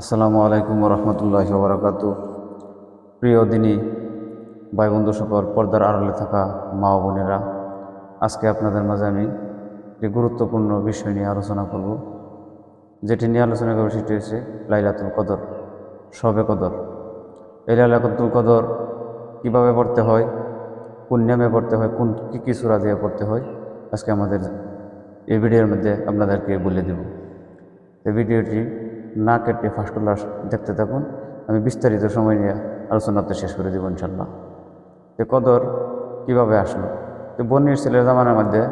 আসসালামু আলাইকুম রহমতুল্লাহি ওয়া বারাকাতুহু। প্রিয় দিনী ভাই বন্ধু সকল, পর্দার আড়ালে থাকা মা ও বোনেরা, আজকে আপনাদের মাঝে আমি একটি গুরুত্বপূর্ণ বিষয় নিয়ে আলোচনা করব। যেটি নিয়ে আলোচনা করব সেটি হচ্ছে লাইলাতুল কদর, শবে কদর। এই লাইলাতুল কদর কীভাবে পড়তে হয়, কোন নিয়মে পড়তে হয়, কোন কী সূরা দিয়ে পড়তে হয়, আজকে আমাদের এই ভিডিওর মধ্যে আপনাদেরকে বলে দেব। এই ভিডিওটি না কেটে ফার্স্ট টু লাস্ট দেখতে থাকুন। আমি বিস্তারিত সময় নিয়ে আলোচনাতে শেষ করে দেব ইনশাল্লাহ। যে কদর কিভাবে আসলো, তো বনী ইসরাইলের জামানার মধ্যে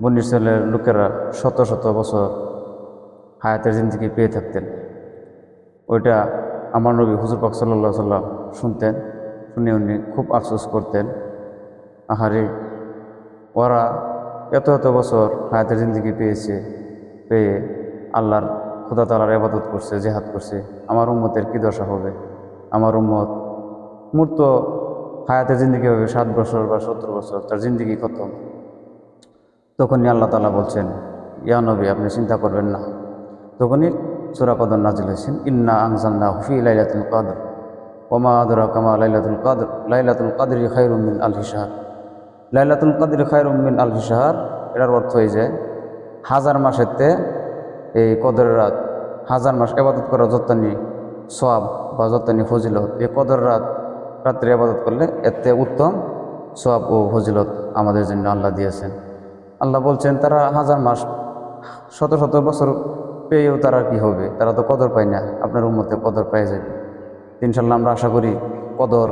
বনী ইসরাইলের লোকেরা শত শত বছর হায়াতের জিন্দেগি পেয়ে থাকতেন। ওইটা আমার নবী হুজুর পাক সাল্লাল্লাহু আলাইহি সাল্লাম শুনতেন, শুনে উনি খুব আফসোস করতেন, আহারে ওরা এত এত বছর হায়াতের জিন্দেগি পেয়ে আল্লাহর খোদা তাআলার ইবাদত করছে, জিহাদ করছে, আমার উম্মতের কী দশা হবে। আমার উম্মত মূর্ত হায়াতের জিন্দেগি হবে 7 বছর বা 70 বছর, তার জিন্দেগি খতম। তখনই আল্লাহ তাআলা বলছেন, ইয়া নবী আপনি চিন্তা করবেন না। তখনই সূরা কদর নাজিল হয়েছেন, ইন্না আনজালনাহু ফি লাইলাতুল কদর ওয়া মা আদরাকা মা লাইলাতুল কদর লাইলাতুল কদরি খায়রুম মিন আলফি শাহর। লাইলাতুল কদরি খায়রুম মিন আলফি শাহর, এটার অর্থ এই যে 1000 মাসেতে এই কদরের রাত, 1000 মাস ইবাদত করা যতনি সওয়াব বা যতনি ফজিলত, এই কদর রাত্রে ইবাদত করলে এতে উত্তম সওয়াব ও ফজিলত আমাদের জন্য আল্লাহ দিয়েছেন। আল্লাহ বলছেন তারা 1000 মাস শত শত বছর পেয়েও তারা কি হবে, তারা তো কদর পায় না। আপনার উম্মতে কদর পেয়ে যাবে ইনশাল্লাহ। আমরা আশা করি কদর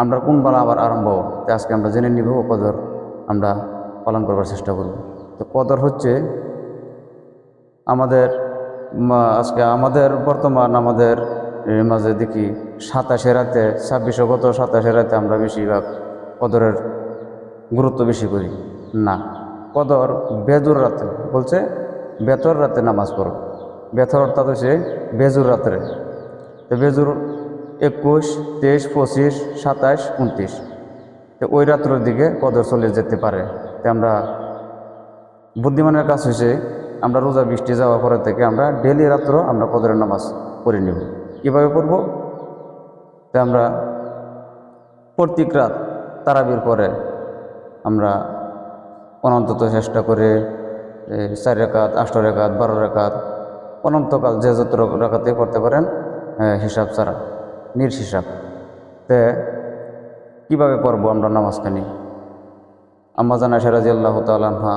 আমরা কোন বেলা আবার আরম্ভ, তো আজকে আমরা জেনে নিব, কদর আমরা পালন করবার চেষ্টা করব। তো কদর হচ্ছে আমাদের আজকে আমাদের বর্তমান আমাদের মাঝে দেখি 27 রাতে 26 গত 27 রাতে আমরা বেশিরভাগ কদরের গুরুত্ব বেশি করি না। কদর বেজুর রাতে বলছে, বেতর রাতে নামাজ পড়ো। বেতর অর্থাৎ হচ্ছে বেজুর রাত্রে। তো বেজুর 21, 23, 25, 27, 29, তো ওই রাত্রের দিকে কদর চলে যেতে পারে। তো আমরা বুদ্ধিমানের কাজ হয়েছে আমরা রোজা বৃষ্টি যাওয়ার পরে থেকে আমরা ডেলি রাত্র আমরা কদরের নামাজ পড়ে নেব। কীভাবে পড়ব? তো আমরা প্রত্যেক রাত তারাবির পরে আমরা অনন্তত চেষ্টা করে 4 রাকাত, 8 রাকাত, 12 রাকাত, অনন্তকাল যে যত রাকাতে পড়তে পারেন, হিসাব ছাড়া, নির্হিসাব। তে কীভাবে পড়ব আমরা নামাজখানি? আম্মা জান আয়েশা রাদিয়াল্লাহু তাআলা আনহা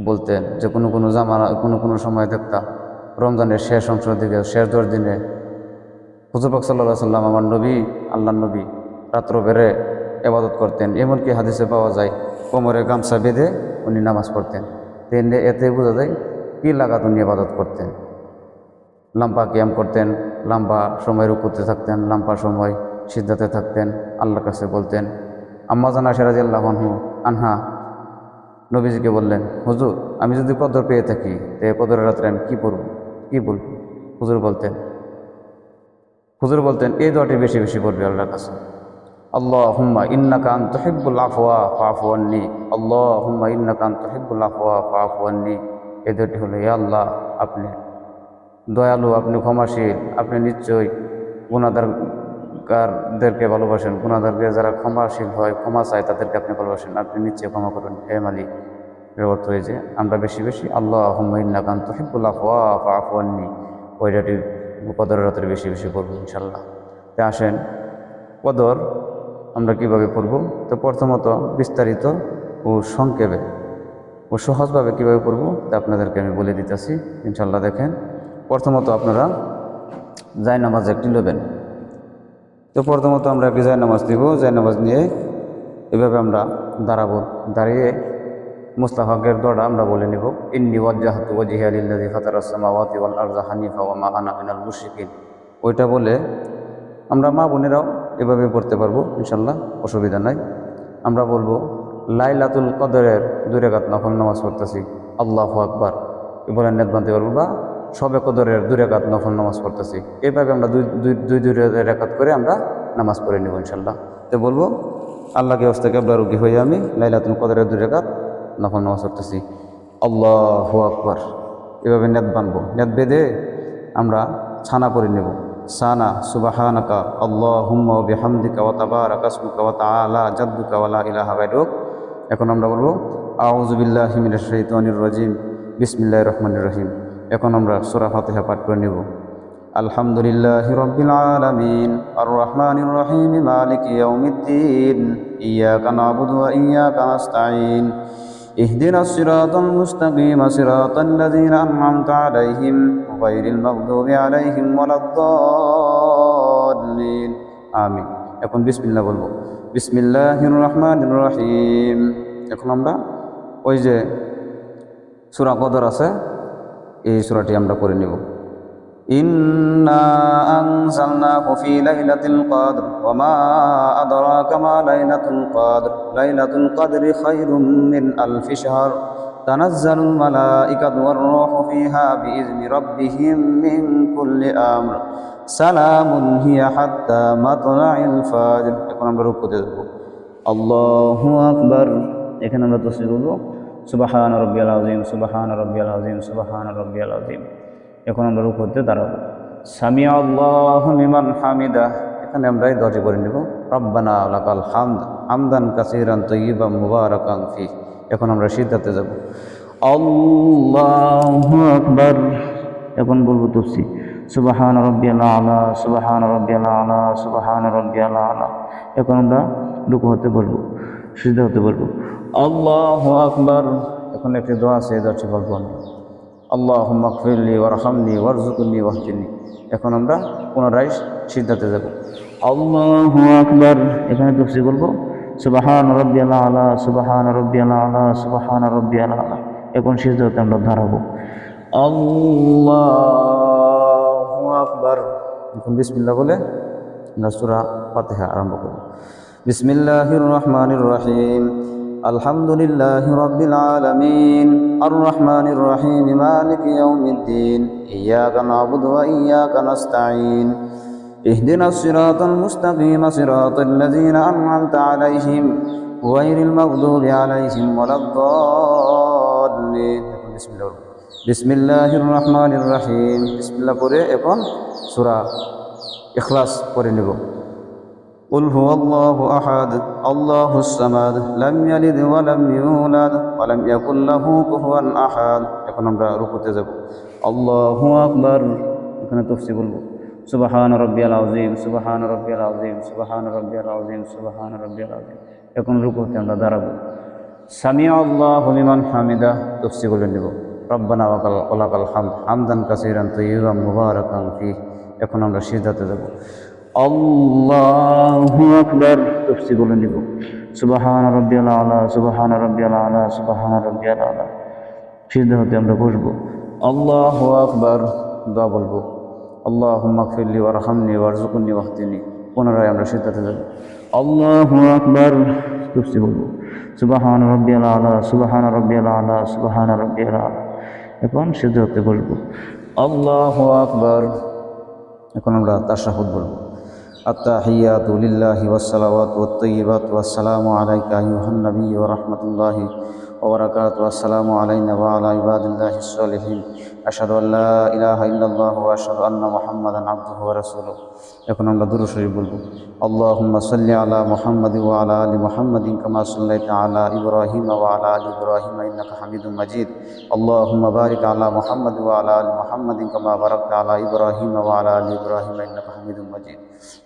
বলতেন যে কোনো সময় দেখতাম রমজানের শেষ অংশ দিকে, শেষ 10 দিনে হুজুর পাক সাল্লাল্লাহু আলাইহি সাল্লাম আমার নবী, আল্লাহর নবী রাত্র বেড়ে ইবাদত করতেন। এমনকি হাদিসে পাওয়া যায় কোমরে গামছা বেঁধে উনি নামাজ পড়তেন। এতে বোঝা যায় কি লাগাত উনি ইবাদত করতেন। লম্বা কিয়াম করতেন, লম্বা সময় রুকুতে থাকতেন, লম্বা সময় সিজদাতে থাকতেন, আল্লাহর কাছে বলতেন। আম্মা জান আয়েশা রাদিয়াল্লাহু আনহা নবীজিকে বললেন, হুজুর আমি যদি কদর পেয়ে থাকি, তো কদরের রাত্রে আমি কী পড়ব, কী বলব? হুজুর বলতেন এই দোয়াটি বেশি বেশি পড়বে আল্লাহর কাছে, আল্লাহুম্মা ইন্নাকা আনতা তুহিব্বুল আফওয়া ফাআফু আন্নী, আল্লাহুম্মা ইন্নাকা আনতা তুহিব্বুল আফওয়া ফাআফু আন্নী। এই দোয়াটি হলো, হে আল্লাহ আপনি দয়ালু, আপনি ক্ষমাশীল, আপনি নিশ্চয়ই গুনাহগারদেরকে ভালোবাসেন, গুনাহগারকে যারা ক্ষমাশীল হয়, ক্ষমা চায়, তাদেরকে আপনি ভালোবাসেন, আপনি নিশ্চয়ই ক্ষমা করবেন হে মালিক। এর অর্থ হয়েছে আমরা বেশি বেশি আল্লাহুম্মা ইন্নাকা আনতা তুহিব্বুল আফওয়া ফাআফু আন্নী ওইটাটি কদরের রাত্রে বেশি বেশি পড়ব ইনশাল্লাহ। তো আসেন কদর আমরা কিভাবে পড়ব। তো প্রথমত বিস্তারিত ও সংক্ষেপে ও সহজভাবে কীভাবে পড়ব তা আপনাদেরকে আমি বলে দিতেছি ইনশাল্লাহ। দেখেন, প্রথমত আপনারা জায়নামাজ একটি নেবেন। তো প্রথমত আমরা একটি জায়নামাজ নিব। জায়নামাজ নিয়ে এভাবে আমরা দাঁড়াবো। দাঁড়িয়ে মুস্তাফাকের দোয়াটা আমরা বলে নিব, ইন্নী ওয়াজ্জাহতু ওয়াজহিয়া লিল্লাযী ফাতারাস সামাওয়াতি ওয়াল আরযা হানিফা ওয়া মা আনা মিনাল মুশরিকিন। ওইটা বলে আমরা মা বোনেরাও এভাবে পড়তে পারবো ইনশাল্লাহ, অসুবিধা নাই। আমরা বলবো লাইলাতুল কদরের 2 রাকাত নফল নামাজ পড়তেছি, আল্লাহু আকবার বলে নেত বাঁধতে পারবো, বা শবে কদরের 2 রাকাত নফল নামাজ পড়তেছি। এইভাবে আমরা দুই রাকাত করে আমরা নামাজ পড়ে নেব ইনশাল্লাহ। তো বলবো আল্লাহকে হস্তে কেবলা রুগী হয়ে আমি লাইলাতুল কদরের 2 রাকাত নফল নামাজ পড়তেছি, আল্লাহু আকবার। এভাবে নেত বানবো, নেত বেঁধে আমরা ছানা পরে নেব। সানা সুবহানাকা আল্লাহুম্মা ওয়া বিহামদিকা ওয়া তাবারাকা ইসমুকা ওয়া তাআলা জাদ্দুকা ওয়া লা ইলাহা গায়রুক। এখন আমরা বলবো আউযু বিল্লাহি মিনাশ শাইতানির রাজিম বিসমিল্লাহির রহমানির রহিম। এখন আমরা সূরা ফাতিহা পাঠ করে নেব। আলহামদুলিল্লাহি রাব্বিল আলামিন আর রহমানির রহিম মালিকি ইয়াউমিদ্দিন ইয়্যাকা না'বুদু ওয়া ইয়্যাকা নাস্তাঈন ইহদিনাস সিরাতাল মুস্তাকিম সিরাতাল লাযীনা আন'আমতা আলাইহিম গায়রিল মাগদুবি আলাইহিম ওয়ালাদ-দাল্লিন আমিন। এখন বিসমিল্লাহ বলবো, বিসমিল্লাহির রহমানির রহিম। এখন আমরা ওই যে সূরা কদর আছে এই সূরাটি আমরা পড়ে নেব। ইন্না আনজালনাহু ফি লাইলাতিল কদর ওয়া মা আদরাকা মা লাইলাতুল কদর লাইলাতুল কদরি খায়রুম মিন আলফি শাহর তানাজ্জালুল মালাইকাতু ওয়ার রূহু ফিহা বিইذনি রাব্বিহিম মিন কুল্লি আমর সালামুন হিয়া হাত্তা মাতলাইল ফাজর। এখন আমরা রুকুতে যাব। আল্লাহু আকবার। এখানে আমরা তাসবিহ বলব সুবহান রাব্বিয়াল আযীম সুবহান রাব্বিয়াল আযীম সুবহান রাব্বিয়াল আযীম। এখন আমরা রুকুতে দাঁড়াবো। সামি আল্লাহু লিমান হামিদা। এখানে আমরা এই দোয়াটি পড়ে নেব, রব্বানা লাকাল হামদ হামদান কাসীরান তাইয়িবান মুবারাকান ফি। এখন আমরা সিজদাতে যাব। আল্লাহু আকবার। এখন বলবো তাফসীর সুবহান রাব্বিয়াল আলা সুবহান রাব্বিয়াল আলা সুবহান রাব্বিয়াল আলা। এখন আমরা রুকু হতে বলবো, সিজদা হতে বলবো। আল্লাহু আকবার। এখন একটি দোয়া আছে, এই দোয়াটি বলবো আমরা, আল্লাহুম্মা গফিরলি ওয়ারহামনি ওয়ারযুকনি ওয়াহদিনি। এখন আমরা পুনরায় সিজদাতে যাব। আল্লাহু আকবার। এখানে তাফসীর বলবো সুবহান রাব্বিয়াল আলা সুবহান রাব্বিয়াল আলা সুবহান রাব্বিয়াল আলা। এখন সিজদাতে আমরা দাঁড়াবো। আল্লাহু আকবার। এখন বিসমিল্লাহ বলে আমরা সূরা ফাতিহা আরম্ভ করব। বিসমিল্লাহির রহমানির রহিম আলহামদুলিল্লাহি রাব্বিল আলামিন আর রহমানির রহিম মালিকি ইয়াউমিদ্দিন ইয়্যাকা না'বুদু ওয়া ইয়্যাকা নাস্তাঈন ইহদিনাস সিরাতাল মুস্তাকিম সিরাতাল লাযীনা আন'আমতা আলাইহিম গায়রিল মাগদুবি আলাইহিম ওয়ালাদ-দাল্লিন। বিসমিল্লাহ বিসমিল্লাহির রহমানির রহিম। বিসমিল্লাহ পড়ে এখন সূরা ইখলাস পড়ে নেব। কুল হুয়াল্লাহু আহাদ আল্লাহুস সামাদ লাম ইয়ালিদ ওয়া লাম ইউলাদ ওয়া লাম ইয়াকুল লাহু কুফুয়ান আহাদ। এখন আমরা রুকুতে যাব। আল্লাহু আকবার। এখানে তাফসীর বলবো সুবহান রাব্বিয়াল আযীম সুবহান রাব্বিয়াল আযীম সুবহান রাব্বিয়াল আযীম সুবহান রাব্বিয়াল আযীম। এখন রুকুতে আমরা দাঁড়াবো। সামিআ আল্লাহু লিমান হামিদা। তাফসীর করে নেব, রব্বানা ওয়া লাকাল হামদ হামদান কাসীরান তাইয়িবান মুবারাকান ফিহ। এখন আমরা সিজদাতে যাব। আল্লাহু আকবার। তাফসীর বলে নিব সুবহান রাব্বিয়াল আলা সুবহান রাব্বিয়াল আলা সুবহান রাব্বিয়াল আলা। সিজদা হতে আমরা বসবো। আল্লাহু আকবার। দোয়া বলবো আল্লাহুম্মা গফিরলি ওয়ারহামনি ওয়ারযুকনি ওয়াহদিনি। পুনরায় আমরা সিজদাতে যাব। আল্লাহু আকবার। তাফসীর বলবো সুবহান রাব্বিয়াল আলা সুবহান রাব্বিয়াল আলা সুবহান রাব্বিয়াল আলা। এখন সিজদা হতে বসবো। আল্লাহু আকবার। এখন আমরা তাশাহুদ বলবো, আত-তাহিয়াতু লিল্লাহি ওয়াস-সালাওয়াতু ওয়াত-তাইয়্যিবাতু ওয়াস-সালামু আলাইকা আইয়ুহান নাবিয়্যু ওয়া রাহমাতুল্লাহি ওয়া বারাকাতুহু ওয়াস-সালামু আলাইনা ওয়া আলা ইবাদিল্লাহিস সালিহিন আশহাদু আল লা ইলাহা ইল্লাল্লাহু ওয়া আশহাদু আন্না মুহাম্মাদান আবদুহু ওয়া রাসূলুহু। এখন আমরা দুরূদ শরীফ বলবো, আল্লাহুম্মা সাল্লি আলা মুহাম্মাদিন ওয়া আলা আলি মুহাম্মাদিন কামা সাল্লাইতা আলা ইব্রাহিম ওয়া আলা আলি ইব্রাহিম ইন্নাকা হামিদুম মাজিদ। আল্লাহুম্মা বারিক আলা মুহাম্মাদিন ওয়া আলা আলি মুহাম্মাদিন কামা বারাকতা আলা ইব্রাহিম ওয়া আলা আলি ইব্রাহিম ইন্নাকা হামিদুম মাজিদ।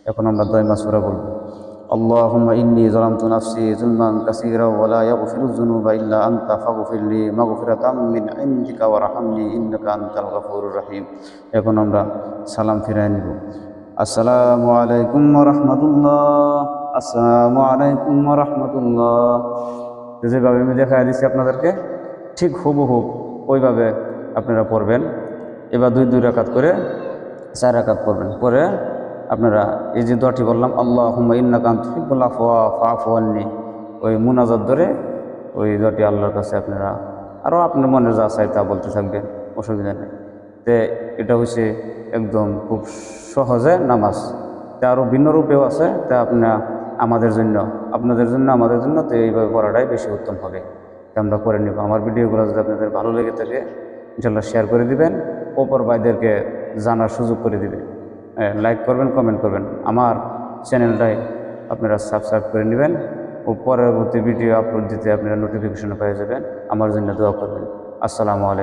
এখন আমরা দয়মা সূরা বলবো, আল্লাহুম্মা ইন্নী যালামতু নাফসি যুলমান কাসীরা ওয়া লা ইয়াগফিরুয যুনুবা ইল্লা আনতা ফাগফিরলি মাগফিরাতাম মিন ইনদিকা ওয়ারহামনি ইন্নাকা আনতাল গফুরুর রহিম। এখন আমরা সালাম ফিরায় নিব। আসসালামু আলাইকুম ওয়া রাহমাতুল্লাহ, আসসালামু আলাইকুম ওয়া রাহমাতুল্লাহ। যেভাবে আমি দেখাই দিচ্ছি আপনাদেরকে ঠিক হুবহু ওইভাবে আপনারা পড়বেন। এবার দুই রাকাত করে 4 রাকাত পড়বেন। পরে আপনারা এই যে দোয়াটি বললাম আল্লাহুম্মা ইন্নাকা আনতা তুহিব্বুল আফওয়া ফা'ফু আন্নি, ওই মুনাজাত ধরে ওই দোয়াটি আল্লাহর কাছে আপনারা আরও আপনার মনে যা চাই তা বলতে থাকবেন, অসুবিধা নেই। তো এটা হচ্ছে একদম খুব সহজে নামাজ। তা আরও ভিন্ন রূপেও আছে, তা আপনারা আমাদের জন্য আপনাদের জন্য আমাদের জন্য তো এইভাবে পড়াটাই বেশি উত্তম হবে। তা আমরা করে নেব। আমার ভিডিওগুলো যদি আপনাদের ভালো লেগে থাকে ইনশাল্লাহ শেয়ার করে দিবেন, অপর ভাইদেরকে জানার সুযোগ করে দিবেন। লাইক করবেন, কমেন্ট করবেন, আমার চ্যানেলটাই আপনারা সাবস্ক্রাইব করে নেবেন ও পরবর্তী ভিডিও আপলোড দিতে আপনারা নোটিফিকেশন পেয়ে যাবেন। আমার জন্য দোয়া করবেন। আসসালামু আলাইকুম।